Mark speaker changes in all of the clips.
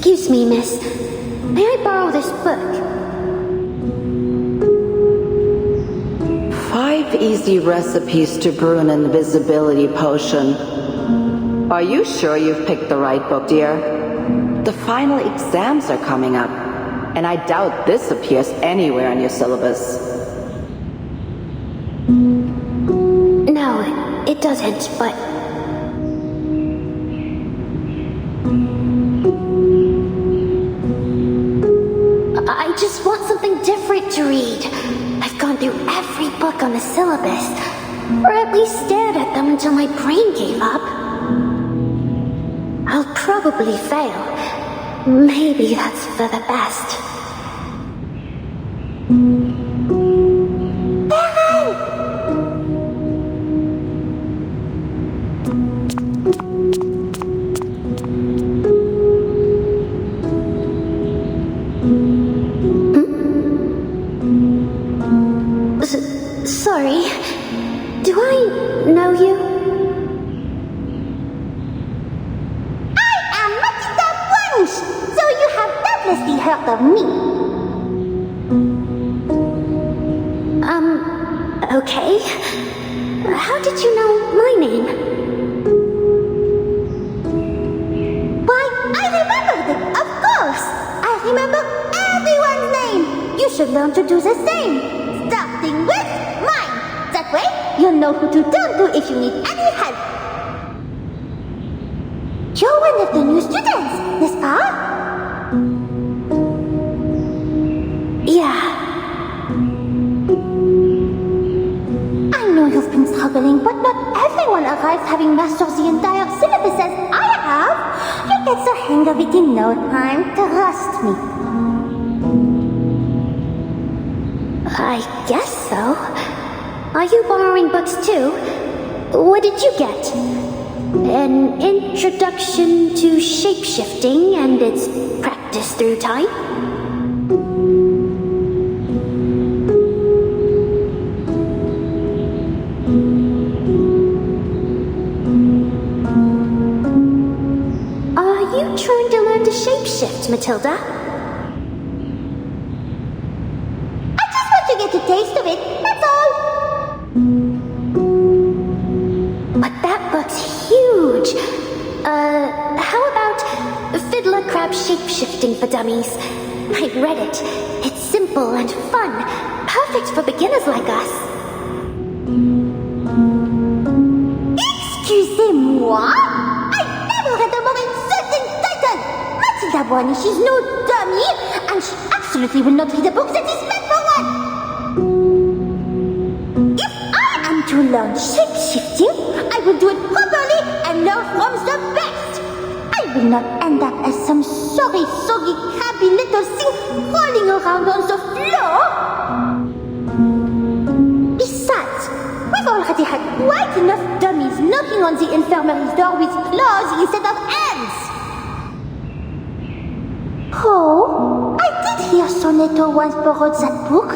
Speaker 1: Excuse me, miss. May I borrow this book?
Speaker 2: 5 easy recipes to brew an invisibility potion. Are you sure you've picked the right book, dear? The final exams are coming up, and I doubt this appears anywhere in your syllabus.
Speaker 1: No, it doesn't, but... I just want something different to read. I've gone through every book on the syllabus, or at least stared at them until my brain gave up. I'll probably fail. Maybe that's for the best. Sorry, do I know you?
Speaker 3: I am Matilda Bunch, so you have doubtlessly heard of me.
Speaker 1: Okay. How did you know my name?
Speaker 3: Why, I remembered it, of course. I remember everyone's name. You should learn to do the same, starting with mine. That way, you'll know who to turn to if you need any help. You're one of the new students, n'est-ce pas?
Speaker 1: Yeah.
Speaker 3: I know you've been struggling, but not everyone arrives having mastered the entire syllabus as I have. You'll get the hang of it in no time, trust me.
Speaker 1: I guess so. Are you borrowing books too? What did you get? An introduction to shapeshifting and its practice through time? Are you trying to learn to shapeshift, Matilda?
Speaker 3: To get a taste of it, that's all.
Speaker 1: But that book's huge. How about Fiddler Crab Shapeshifting for Dummies? I read it. It's simple and fun. Perfect for beginners like us.
Speaker 3: Excusez-moi? I never read a more insulting title. Matilda Boanish is no dummy, and she absolutely will not read a book that is meant for one. To learn shape-shifting, I will do it properly and learn from the best. I will not end up as some sorry, soggy, crabby little thing rolling around on the floor. Besides, we've already had quite enough dummies knocking on the infirmary's door with claws instead of hands. Oh, I did hear Sonetto once borrowed that book.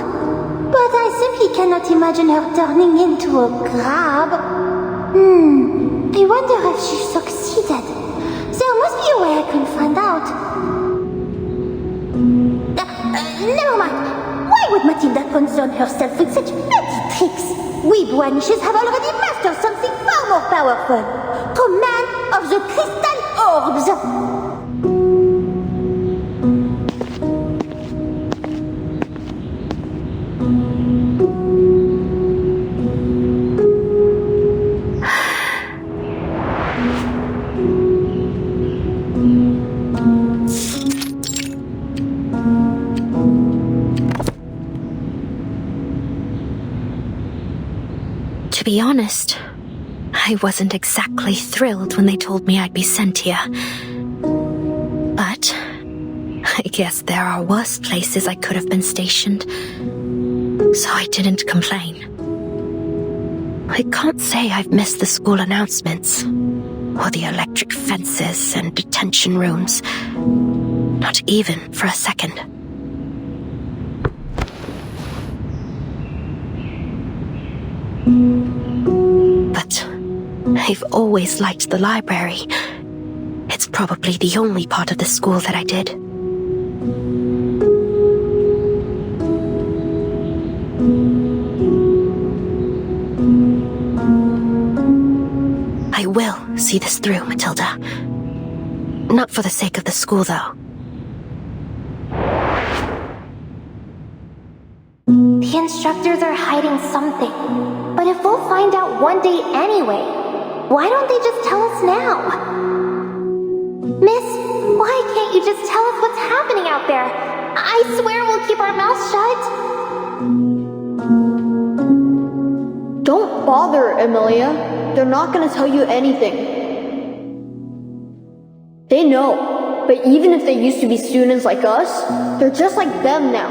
Speaker 3: But I simply cannot imagine her turning into a crab. I wonder if she succeeded. There must be a way I can find out. Never mind. Why would Matilda concern herself with such petty tricks? We Boanishes have already mastered something far more powerful. Command of the crystal orbs.
Speaker 1: To be honest, I wasn't exactly thrilled when they told me I'd be sent here. But I guess there are worse places I could have been stationed, so I didn't complain. I can't say I've missed the school announcements, or the electric fences and detention rooms. Not even for a second. But I've always liked the library. It's probably the only part of the school that I did. I will see this through, Matilda. Not for the sake of the school, though.
Speaker 3: The instructors are hiding something. But if we'll find out one day anyway, why don't they just tell us now? Miss, why can't you just tell us what's happening out there? I swear we'll keep our mouths shut.
Speaker 4: Don't bother, Amelia. They're not gonna tell you anything. They know, but even if they used to be students like us, they're just like them now.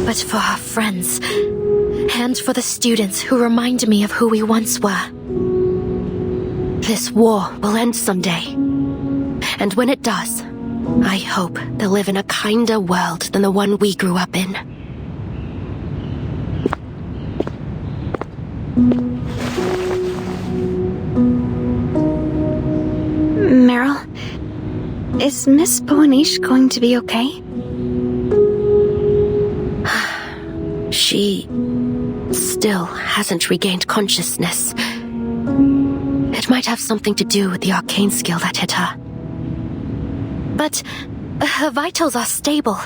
Speaker 1: But for our friends, and for the students who remind me of who we once were, this war will end someday. And when it does, I hope they'll live in a kinder world than the one we grew up in.
Speaker 5: Meryl, is Miss Boanish going to be okay?
Speaker 1: She still hasn't regained consciousness. It might have something to do with the arcane skill that hit her. But her vitals are stable,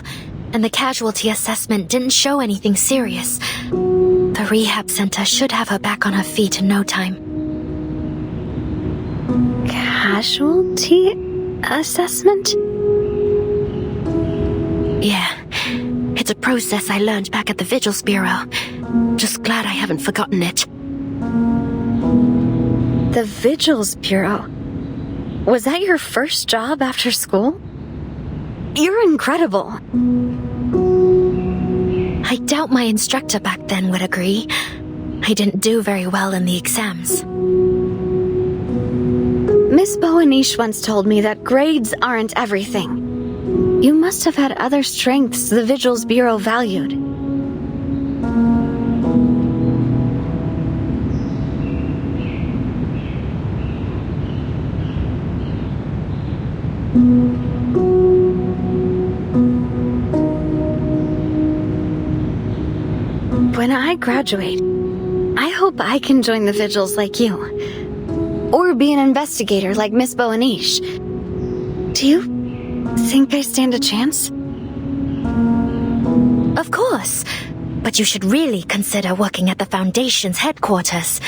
Speaker 1: and the casualty assessment didn't show anything serious. The rehab center should have her back on her feet in no time.
Speaker 5: Casualty assessment?
Speaker 1: Yeah, it's a process I learned back at the Vigils Bureau. Just glad I haven't forgotten it.
Speaker 5: The Vigils Bureau? Was that your first job after school? You're incredible.
Speaker 1: I doubt my instructor back then would agree. I didn't do very well in the exams.
Speaker 5: Miss Boanish once told me that grades aren't everything. You must have had other strengths the Vigils Bureau valued. When I graduate, I hope I can join the Vigils like you. Or be an investigator like Miss Boanish. Do you think I stand a chance?
Speaker 1: Of course. But you should really consider working at the Foundation's headquarters.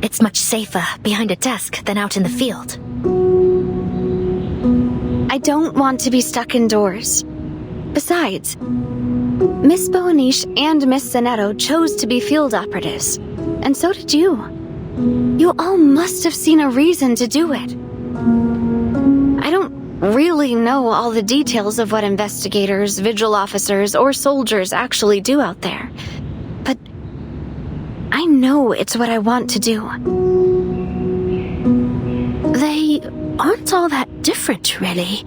Speaker 1: It's much safer behind a desk than out in the field.
Speaker 5: I don't want to be stuck indoors. Besides, Miss Boanish and Miss Zanetto chose to be field operatives. And so did you. You all must have seen a reason to do it. I don't really know all the details of what investigators, vigil officers, or soldiers actually do out there. But I know it's what I want to do.
Speaker 1: They aren't all that different, really.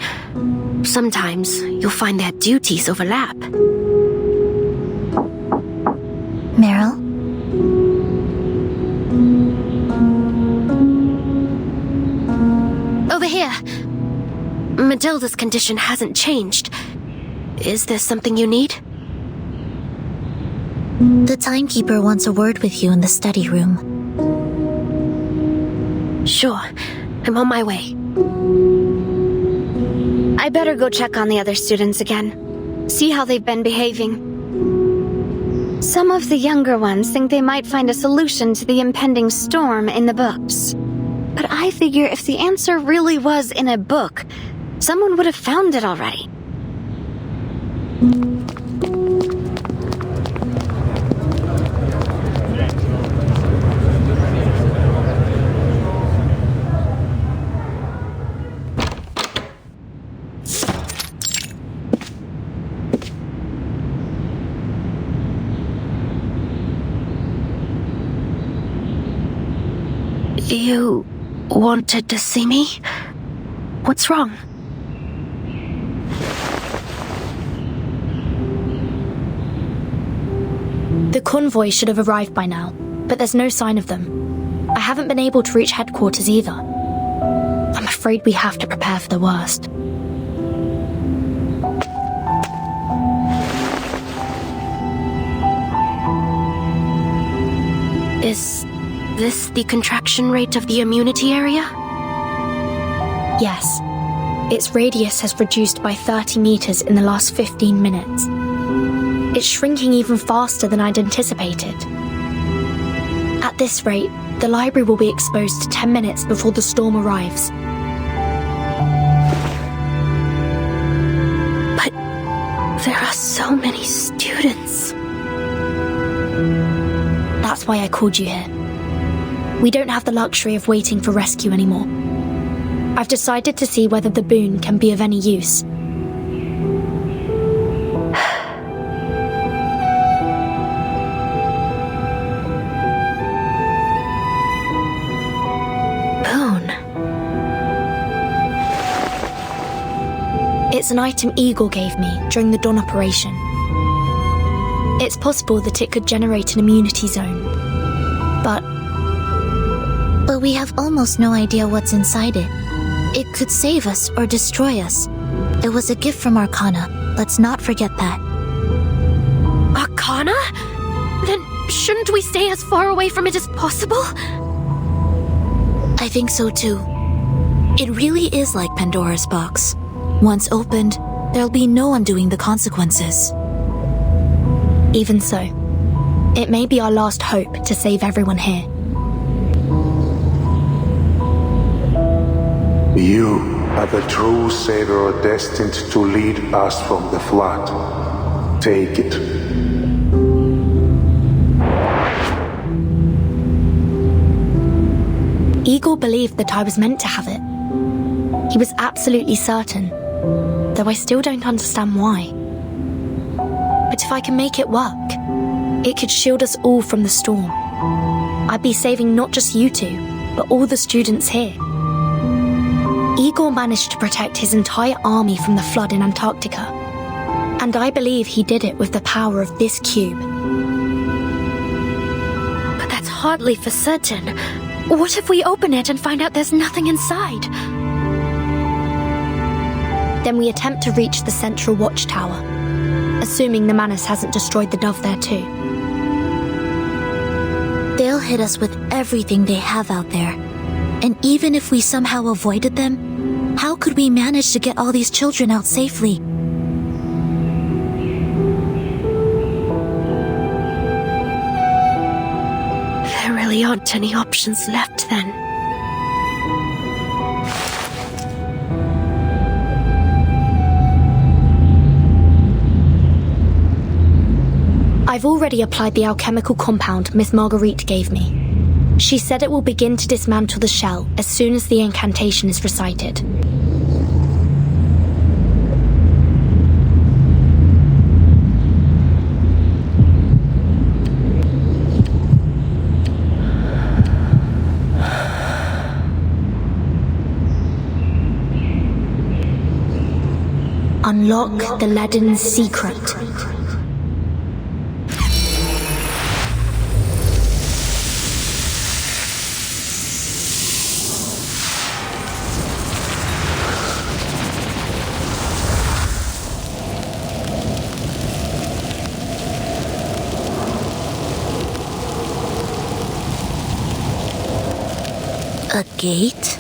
Speaker 1: Sometimes you'll find their duties overlap.
Speaker 3: Meryl?
Speaker 1: Over here. Matilda's condition hasn't changed. Is there something you need?
Speaker 6: The timekeeper wants a word with you in the study room.
Speaker 1: Sure. I'm on my way.
Speaker 5: I better go check on the other students again. See how they've been behaving. Some of the younger ones think they might find a solution to the impending storm in the books. But I figure if the answer really was in a book, someone would have found it already.
Speaker 1: You wanted to see me? What's wrong?
Speaker 7: The convoy should have arrived by now.
Speaker 1: but there's no sign of them. I haven't been able to reach headquarters either. I'm afraid we have to prepare for the worst. Is this the contraction rate of the immunity area? Yes. Its radius has reduced by 30 meters in the last 15 minutes. It's shrinking even faster than I'd anticipated. At this rate, the library will be exposed to 10 minutes before the storm arrives. But there are so many students. That's why I called you here. We don't have the luxury of waiting for rescue anymore. I've decided to see whether the boon can be of any use. Boon? It's an item Eagle gave me during the Dawn operation. It's possible that it could generate an immunity zone. But
Speaker 6: we have almost no idea what's inside it. It could save us or destroy us. It was a gift from Arcana. Let's not forget that.
Speaker 1: Arcana? Then shouldn't we stay as far away from it as possible?
Speaker 6: I think so too. It really is like Pandora's box. Once opened, there'll be no undoing the consequences.
Speaker 1: Even so, it may be our last hope to save everyone here.
Speaker 7: You are the true savior destined to lead us from the flood. Take it.
Speaker 1: Eagle believed that I was meant to have it. He was absolutely certain, though I still don't understand why. But if I can make it work, it could shield us all from the storm. I'd be saving not just you two, but all the students here. Eagle managed to protect his entire army from the flood in Antarctica, and I believe he did it with the power of this cube. But that's hardly for certain. What if we open it and find out there's nothing inside? Then we attempt to reach the central watchtower, assuming the Manus hasn't destroyed the dove there too.
Speaker 6: They'll hit us with everything they have out there. And even if we somehow avoided them, how could we manage to get all these children out safely?
Speaker 1: There really aren't any options left then. I've already applied the alchemical compound Miss Marguerite gave me. She said it will begin to dismantle the shell as soon as the incantation is recited. Unlock the leaden secret.
Speaker 6: A gate?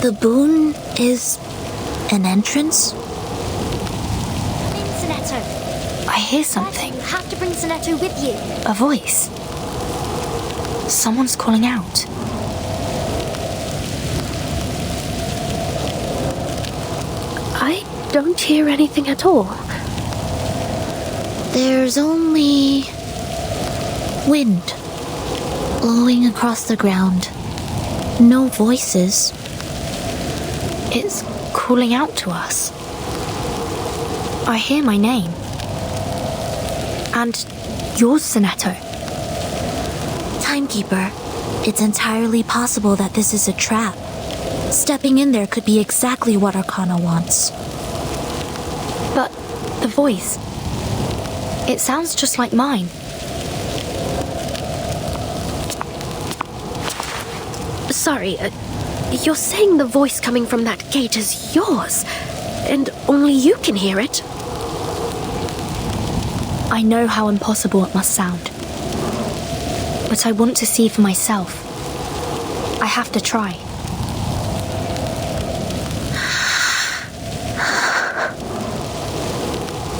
Speaker 6: The boon is an entrance?
Speaker 1: I hear something.
Speaker 3: You have to bring Sonetto with you.
Speaker 1: A voice. Someone's calling out. I don't hear anything at all.
Speaker 6: There's only wind blowing across the ground. No voices.
Speaker 1: It's calling out to us. I hear my name. And yours, Sonetto.
Speaker 6: Timekeeper, it's entirely possible that this is a trap. Stepping in there could be exactly what Arcana wants.
Speaker 1: But the voice, it sounds just like mine. Sorry, you're saying the voice coming from that gate is yours, and only you can hear it?
Speaker 8: I know how impossible it must sound. But I want to see for myself. I have to try.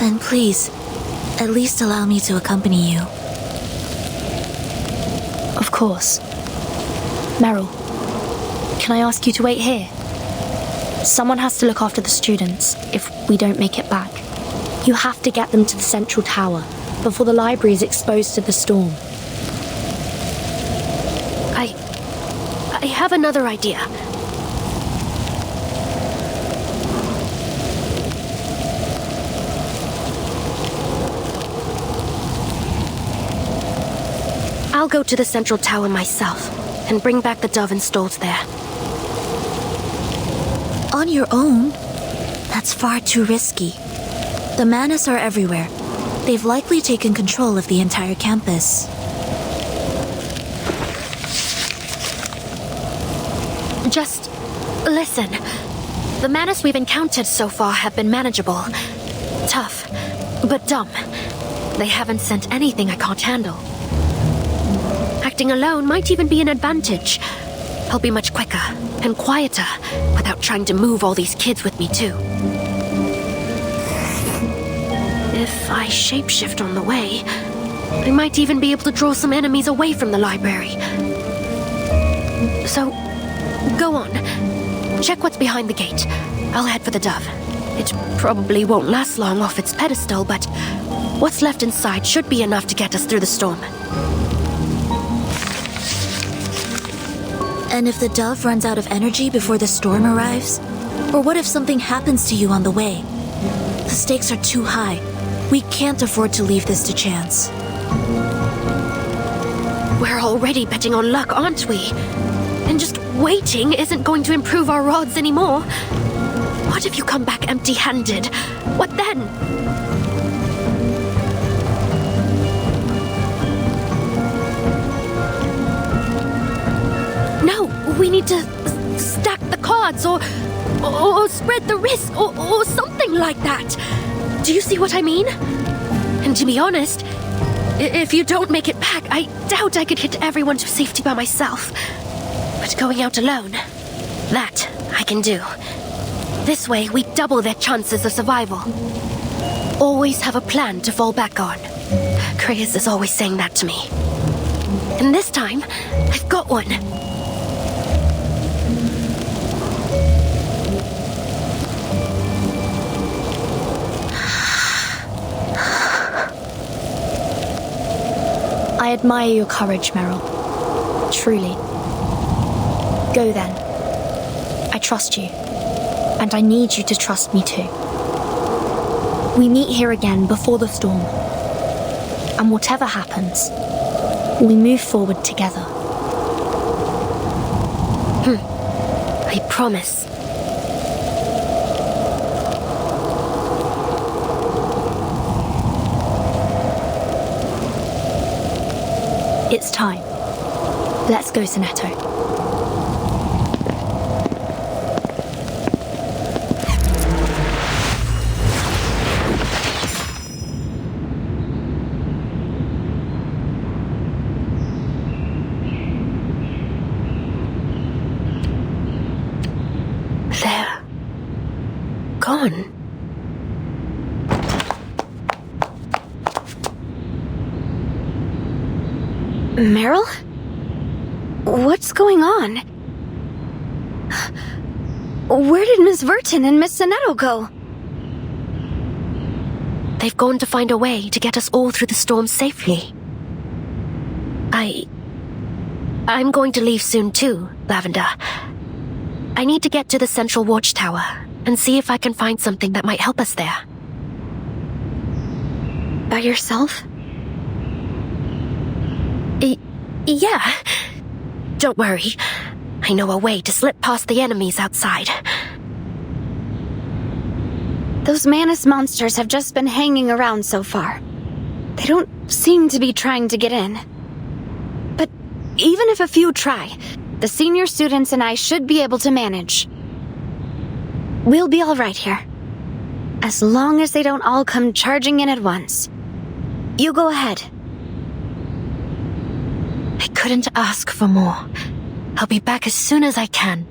Speaker 6: Then please, at least allow me to accompany you.
Speaker 8: Of course. Meryl, can I ask you to wait here? Someone has to look after the students if we don't make it back. You have to get them to the central tower before the library is exposed to the storm.
Speaker 1: I have another idea. I'll go to the central tower myself and bring back the dove installed there.
Speaker 6: On your own? That's far too risky. The Manus are everywhere. They've likely taken control of the entire campus.
Speaker 1: Just listen. The Manus we've encountered so far have been manageable. Tough, but dumb. They haven't sent anything I can't handle. Acting alone might even be an advantage. I'll be much quicker and quieter without trying to move all these kids with me too. If I shapeshift on the way, I might even be able to draw some enemies away from the library. So, go on. Check what's behind the gate. I'll head for the dove. It probably won't last long off its pedestal, but what's left inside should be enough to get us through the storm.
Speaker 6: And if the dove runs out of energy before the storm arrives? Or what if something happens to you on the way? The stakes are too high. We can't afford to leave this to chance.
Speaker 1: We're already betting on luck, aren't we? And just waiting isn't going to improve our odds anymore. What if you come back empty-handed? What then? No, we need to stack the cards or spread the risk or something like that. Do you see what I mean? And to be honest, if you don't make it back, I doubt I could get everyone to safety by myself. But going out alone, that I can do. This way, we double their chances of survival. Always have a plan to fall back on. Chris is always saying that to me. And this time, I've got one.
Speaker 8: I admire your courage, Meryl. Truly. Go then. I trust you. And I need you to trust me too. We meet here again before the storm. And whatever happens, we move forward together.
Speaker 1: I promise.
Speaker 8: It's time. Let's go, Sonetto.
Speaker 1: They're gone.
Speaker 5: Meryl? What's going on? Where did Miss Verton and Miss Sonetto go?
Speaker 1: They've gone to find a way to get us all through the storm safely. I'm going to leave soon too, Lavender. I need to get to the central watchtower and see if I can find something that might help us there.
Speaker 5: By yourself?
Speaker 1: Yeah. Don't worry. I know a way to slip past the enemies outside.
Speaker 5: Those Manus monsters have just been hanging around so far. They don't seem to be trying to get in. But even if a few try, The senior students and I should be able to manage. We'll be all right here. As long as they don't all come charging in at once. You go ahead.
Speaker 1: I couldn't ask for more. I'll be back as soon as I can.